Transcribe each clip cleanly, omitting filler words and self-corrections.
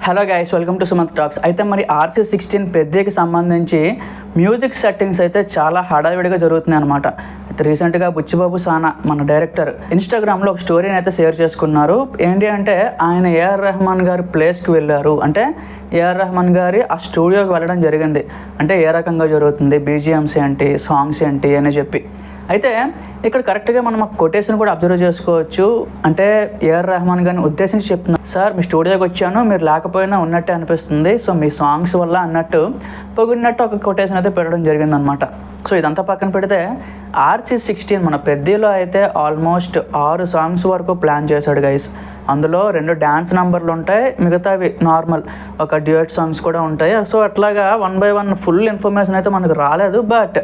Hello guys, welcome to Sumanth talks. అయితే మరి RC16 పెద్దకి సంబంధించి మ్యూజిక్ సెట్టింగ్స్ అయితే చాలా హడావిడిగా జరుగుతున్నాయి అనమాట. అయితే రీసెంట్గా బుచ్చిబాబు సానా మన డైరెక్టర్ ఇన్స్టాగ్రామ్లో ఒక స్టోరీని అయితే షేర్ చేసుకున్నారు. ఏంటి అంటే ఆయన ఏఆర్ రెహమాన్ గారి ప్లేస్కి వెళ్ళారు. అంటే ఏఆర్ రెహమాన్ గారి ఆ స్టూడియోకి వెళ్ళడం జరిగింది. అంటే ఏ రకంగా జరుగుతుంది, BGMs ఏంటి, సాంగ్స్ ఏంటి అని చెప్పి. అయితే ఇక్కడ కరెక్ట్గా మనం ఆ కొటేషన్ కూడా అబ్జర్వ్ చేసుకోవచ్చు. అంటే ఏఆర్ రెహమాన్ గారిని ఉద్దేశించి చెప్తున్నారు, సార్ మీ స్టూడియోకి వచ్చాను, మీరు లేకపోయినా ఉన్నట్టే అనిపిస్తుంది, సో మీ సాంగ్స్ వల్ల అన్నట్టు పొగిడినట్టు ఒక కొటేషన్ అయితే పెట్టడం జరిగిందనమాట. సో ఇదంతా పక్కన పెడితే RC16 మన పెద్దలో అయితే ఆల్మోస్ట్ 6 సాంగ్స్ వరకు ప్లాన్ చేశాడు గైస్. అందులో 2 డ్యాన్స్ నెంబర్లు ఉంటాయి, మిగతావి నార్మల్ ఒక డ్యూయట్ సాంగ్స్ కూడా ఉంటాయి. సో అట్లాగా 1 by 1 ఫుల్ ఇన్ఫర్మేషన్ అయితే మనకు రాలేదు, బట్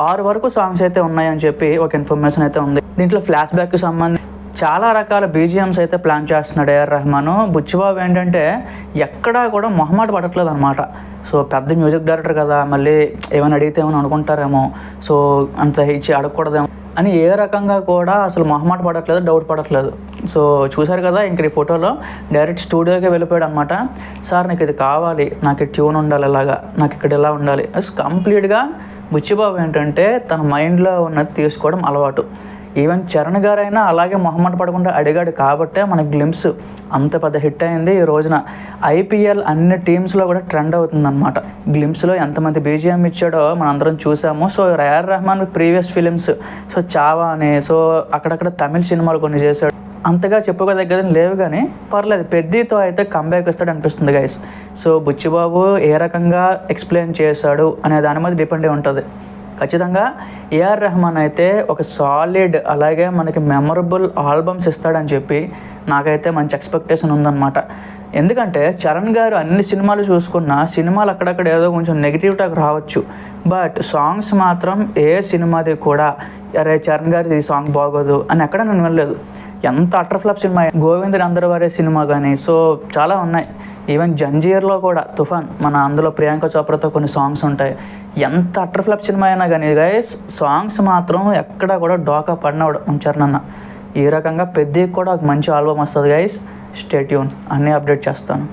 6 వరకు సాంగ్స్ అయితే ఉన్నాయని చెప్పి ఒక ఇన్ఫర్మేషన్ అయితే ఉంది. దీంట్లో ఫ్లాష్ బ్యాక్కి సంబంధించి చాలా రకాల BGMs అయితే ప్లాన్ చేస్తున్నాడు ఏఆర్ రెహమాన్. బుచ్చిబాబు ఏంటంటే ఎక్కడా కూడా మొహమాట పడట్లేదు అనమాట. సో పెద్ద మ్యూజిక్ డైరెక్టర్ కదా, మళ్ళీ ఏమైనా అడిగితే ఏమైనా అనుకుంటారేమో, సో అంత ఇచ్చి అడగకూడదేమో అని ఏ రకంగా కూడా అసలు మొహమాట పడట్లేదు, డౌట్ పడట్లేదు. సో చూసారు కదా, ఇంక ఈ ఫోటోలో డైరెక్ట్ స్టూడియోకి వెళ్ళిపోయాడు అనమాట. సార్ నాకు ఇది కావాలి, నాకు ట్యూన్ ఉండాలి, ఇలాగా నాకు ఇక్కడ ఇలా ఉండాలి. కంప్లీట్గా బుచ్చిబాబు ఏంటంటే తన మైండ్లో ఉన్నది తీసుకోవడం అలవాటు. ఈవెన్ చరణ్ గారైనా అలాగే మొహమాట పడకుండా అడిగాడు కాబట్టే మన గ్లిమ్స్ అంత పెద్ద హిట్ అయింది. ఈ రోజున IPL అన్ని టీమ్స్లో కూడా ట్రెండ్ అవుతుందన్నమాట. గ్లిమ్స్లో ఎంతమంది BGM ఇచ్చాడో మనం అందరం చూసాము. So A R Rahman previous films, so Chhaava అని, సో అక్కడక్కడ తమిళ సినిమాలు కొన్ని చేశాడు. అంతగా చెప్పుకోదగ్గదని లేవు, కానీ పర్లేదు, పెద్దతో అయితే కంబ్యాక్ ఇస్తాడు అనిపిస్తుంది గైస్. సో బుచ్చిబాబు ఏ రకంగా ఎక్స్ప్లెయిన్ చేశాడు అనే దాని మీద డిపెండ్ అయి ఉంటుంది. ఖచ్చితంగా ఏఆర్ రెహమాన్ అయితే ఒక సాలిడ్, అలాగే మనకి మెమరబుల్ ఆల్బమ్స్ ఇస్తాడని చెప్పి నాకైతే మంచి ఎక్స్పెక్టేషన్ ఉందన్నమాట. ఎందుకంటే చరణ్ గారు అన్ని సినిమాలు చూసుకున్న సినిమాలు అక్కడక్కడ ఏదో కొంచెం నెగిటివ్ టాక్ రావచ్చు, బట్ సాంగ్స్ మాత్రం ఏ సినిమాది కూడా అరే చరణ్ గారిది ఈ సాంగ్ బాగోదు అని ఎక్కడ నేను వెళ్ళలేదు. ఎంత అటర్ఫ్లాప్ సినిమా, గోవింద్ అందరవారే సినిమా కానీ, సో చాలా ఉన్నాయి. ఈవెన్ జంజీర్లో కూడా తుఫాన్, మన అందులో ప్రియాంక చోప్రాతో కొన్ని సాంగ్స్ ఉంటాయి. ఎంత అటర్ఫ్లాప్ సినిమా అయినా కానీ గైస్, సాంగ్స్ మాత్రం ఎక్కడ కూడా డోకా పడినవాడు మన చరణ్ అన్న. ఈ రకంగా పెద్దకి కూడా ఒక మంచి ఆల్బమ్ వస్తుంది గైస్. స్టే ట్యూన్, అన్నీ అప్డేట్ చేస్తాను.